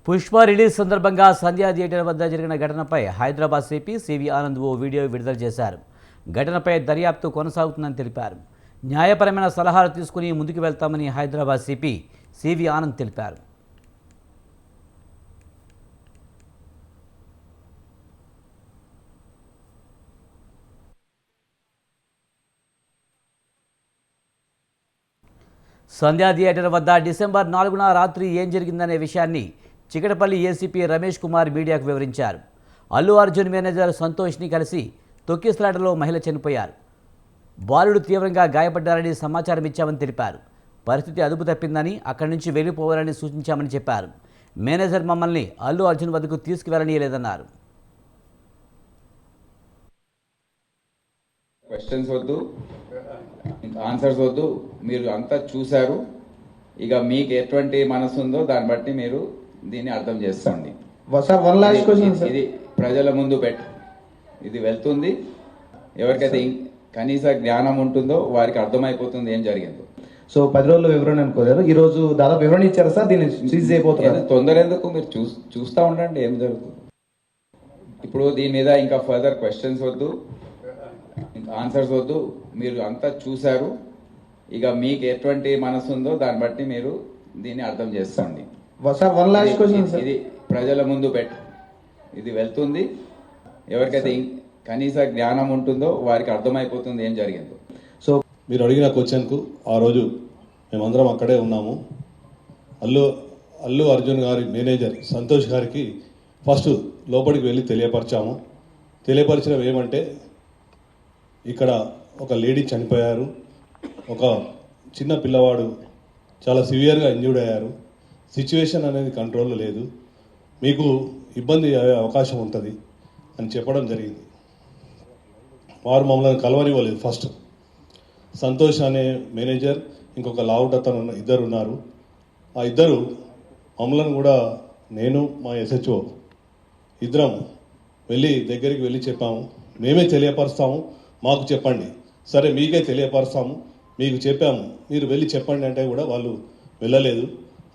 Pushpa release సందర్భంగా సంధ్యా theatre వద్ద జరిగిన ఘటనపై హైదరాబాద్ సిపి సివి ఆనంద్ ఓ వీడియో విడుదల చేశారు. ఘటనపై దర్యాప్తు కొనసాగుతుందని తెలిపారు. న్యాయపరమైన సలహాలు తీసుకుని ముందుకు వెళ్తామని హైదరాబాద్ సిపి సివి ఆనంద్ తెలిపారు. సంధ్యా థియేటర్ వద్ద డిసెంబర్ 4న రాత్రి ఏం జరిగిందనే విషయాన్ని చికటపల్లి ఏసీపీ రమేష్ కుమార్ మీడియాకు వివరించారు. అల్లు అర్జున్ మేనేజర్ సంతోష్ని కలిసి తొక్కిసలాటలో మహిళ చనిపోయారు. బాలుడు తీవ్రంగా గాయపడ్డారని సమాచారం ఇచ్చామని తెలిపారు. పరిస్థితి అదుపు తప్పిందని అక్కడి నుంచి వెళ్ళిపోవాలని సూచించామని చెప్పారు. మేనేజర్ మమ్మల్ని అల్లు అర్జున్ వద్దకు తీసుకువెళ్ళనీయలేదన్నారు. క్వశ్చన్స్ వద్దు, ఆన్సర్స్ వద్దు, మీరు అంతా చూశారు. ఇక మీకు ఎటువంటి మనసు ఉందో దాన్ని బట్టి మీరు దీన్ని అర్థం చేసుకోండి. ఇది ప్రజల ముందు ఇది వెళ్తుంది. ఎవరికైతే కనీస జ్ఞానం ఉంటుందో వారికి అర్థమైపోతుంది ఏం జరిగిందో. సో 10 రోజుల వివరణ అనుకోలేరు, ఈ రోజు దాదాపు వివరణ ఇచ్చారు సార్. దీన్ని సీజ్ అయిపోతుంది. తొందర ఎందుకు, మీరు చూస్తూ ఉండండి ఏం జరుగుతుంది. ఇప్పుడు దీని మీద ఇంకా ఫర్దర్ క్వశ్చన్స్ వద్దు, ఆన్సర్స్ వద్దు, మీరు అంతా చూశారు. ఇక మీకు ఎటువంటి మనసు ఉందో దాన్ని బట్టి మీరు దీన్ని అర్థం చేసుకోండి. ఇది ప్రజల ముందు ఇది వెళ్తుంది. ఎవరికైతే కనీస జ్ఞానం ఉంటుందో వారికి అర్థమైపోతుంది ఏం జరిగిందో. సో మీరు అడిగిన క్వశ్చన్కు ఆ రోజు మేమందరం అక్కడే ఉన్నాము. అల్లు అర్జున్ గారి మేనేజర్ సంతోష్ గారికి ఫస్ట్ లోపలికి వెళ్ళి తెలియపరిచాము. తెలియపరిచినవి ఏమంటే, ఇక్కడ ఒక లేడీ చనిపోయారు, ఒక చిన్న పిల్లవాడు చాలా సివియర్గా ఇంజ్యూర్డ్ అయ్యారు, సిచ్యువేషన్ అనేది కంట్రోల్లో లేదు, మీకు ఇబ్బంది అయ్యే అవకాశం ఉంటుంది అని చెప్పడం జరిగింది. వారు మమ్మల్ని కలవనివ్వలేదు. ఫస్ట్ సంతోష్ అనే మేనేజర్, ఇంకొక లావుట్ అతను ఇద్దరు ఉన్నారు. ఆ ఇద్దరు మమ్మల్ని కూడా, నేను మా ఎస్హెచ్ఓ ఇద్దరం దగ్గరికి వెళ్ళి చెప్పాము, మేమే తెలియపరుస్తాము, మాకు చెప్పండి. సరే మీకే తెలియపరుస్తాము, మీకు చెప్పాము, మీరు వెళ్ళి చెప్పండి అంటే కూడా వాళ్ళు వెళ్ళలేదు.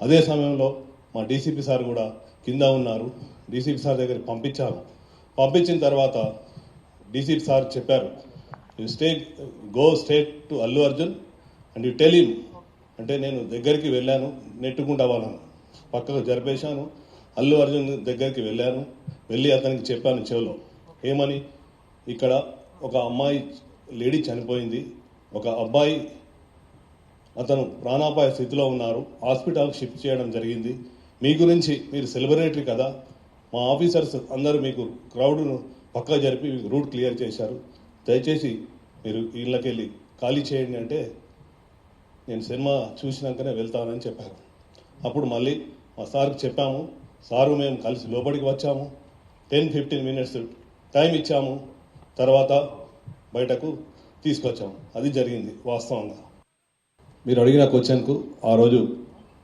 అదే సమయంలో మా డీసీపీ సార్ కూడా కింద ఉన్నారు. డీసీపీ సార్ దగ్గరికి పంపించాము. పంపించిన తర్వాత డీసీపీ సార్ చెప్పారు, you go straight to Allu Arjun and you tell him. అంటే నేను దగ్గరికి వెళ్ళాను, నెట్టుకుంటా వాళ్ళను పక్కకు జరిపేశాను. అల్లు అర్జున్ దగ్గరికి వెళ్ళి అతనికి చెప్పాను చెవిలో, ఏమని, ఇక్కడ ఒక అమ్మాయి లేడీ చనిపోయింది, ఒక అబ్బాయి అతను ప్రాణాపాయ స్థితిలో ఉన్నారు, హాస్పిటల్కి షిఫ్ట్ చేయడం జరిగింది. మీ గురించి, మీరు సెలబ్రిటీ కదా, మా ఆఫీసర్స్ అందరూ మీకు క్రౌడ్ను పక్క జరిపి రూట్ క్లియర్ చేశారు, దయచేసి మీరు ఇళ్ళకి వెళ్ళి ఖాళీ చేయండి అంటే, నేను సినిమా చూసినాకనే వెళ్తానని చెప్పారు. అప్పుడు మళ్ళీ మా సార్కి చెప్పాము. సారు మేము కలిసి లోపలికి వచ్చాము. 10-15 మినిట్స్ టైం ఇచ్చాము. తర్వాత బయటకు తీసుకొచ్చాము. అది జరిగింది వాస్తవంగా. మీరు అడిగిన క్వశ్చన్కు ఆ రోజు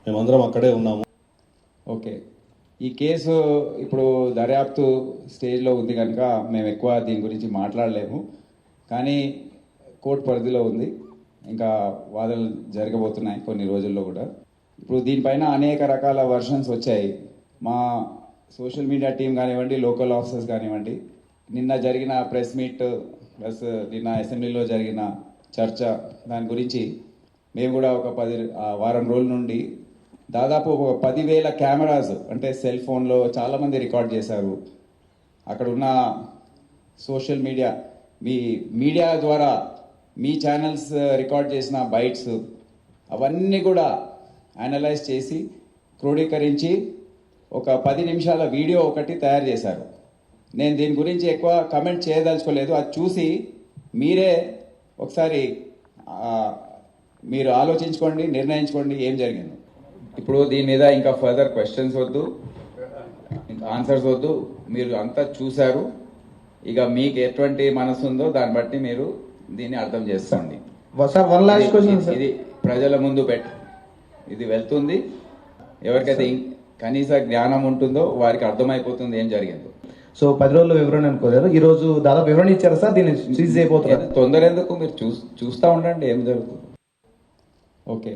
మేమందరం అక్కడే ఉన్నాము. ఓకే, ఈ కేసు ఇప్పుడు దర్యాప్తు స్టేజ్లో ఉంది కనుక మేము ఎక్కువ దీని గురించి మాట్లాడలేము. కానీ కోర్టు పరిధిలో ఉంది, ఇంకా వాదనలు జరగబోతున్నాయి కొన్ని రోజుల్లో కూడా. ఇప్పుడు దీనిపైన అనేక రకాల వర్షన్స్ వచ్చాయి. మా సోషల్ మీడియా టీం కానివ్వండి, లోకల్ ఆఫీసర్స్ కానివ్వండి, నిన్న జరిగిన ప్రెస్ మీట్ ప్లస్ నిన్న అసెంబ్లీలో జరిగిన చర్చ, దాని గురించి మేము కూడా ఒక వారం రోజుల నుండి దాదాపు ఒక 10,000 కెమెరాస్, అంటే సెల్ ఫోన్లో చాలామంది రికార్డ్ చేశారు. అక్కడ ఉన్న సోషల్ మీడియా, మీ మీడియా ద్వారా మీ ఛానల్స్ రికార్డ్ చేసిన బైట్స్ అవన్నీ కూడా అనలైజ్ చేసి క్రోడీకరించి ఒక 10 నిమిషాల వీడియో ఒకటి తయారు చేశారు. నేను దీని గురించి ఎక్కువ కమెంట్ చేయదలుచుకోలేదు. అది చూసి మీరే ఒకసారి మీరు ఆలోచించుకోండి, నిర్ణయించుకోండి ఏం జరిగింది. ఇప్పుడు దీని మీద ఇంకా ఫర్దర్ క్వశ్చన్స్ వద్దు, ఆన్సర్స్ వద్దు, మీరు అంతా చూశారు. ఇక మీకు ఎటువంటి మనసు ఉందో దాన్ని బట్టి మీరు దీన్ని అర్థం చేసుకోండి. ఇది ప్రజల ముందు ఇది వెళ్తుంది. ఎవరికైతే కనీస జ్ఞానం ఉంటుందో వారికి అర్థమైపోతుంది ఏం జరిగిందో. సో 10 రోజుల వివరణ అనుకోలేరు, ఈ రోజు దాదాపు వివరణ ఇచ్చారు సార్. దీన్ని సీజ్ అయిపోతుంది. తొందర ఎందుకు, మీరు చూస్తూ ఉండండి ఏం జరుగుతుంది. ఓకే.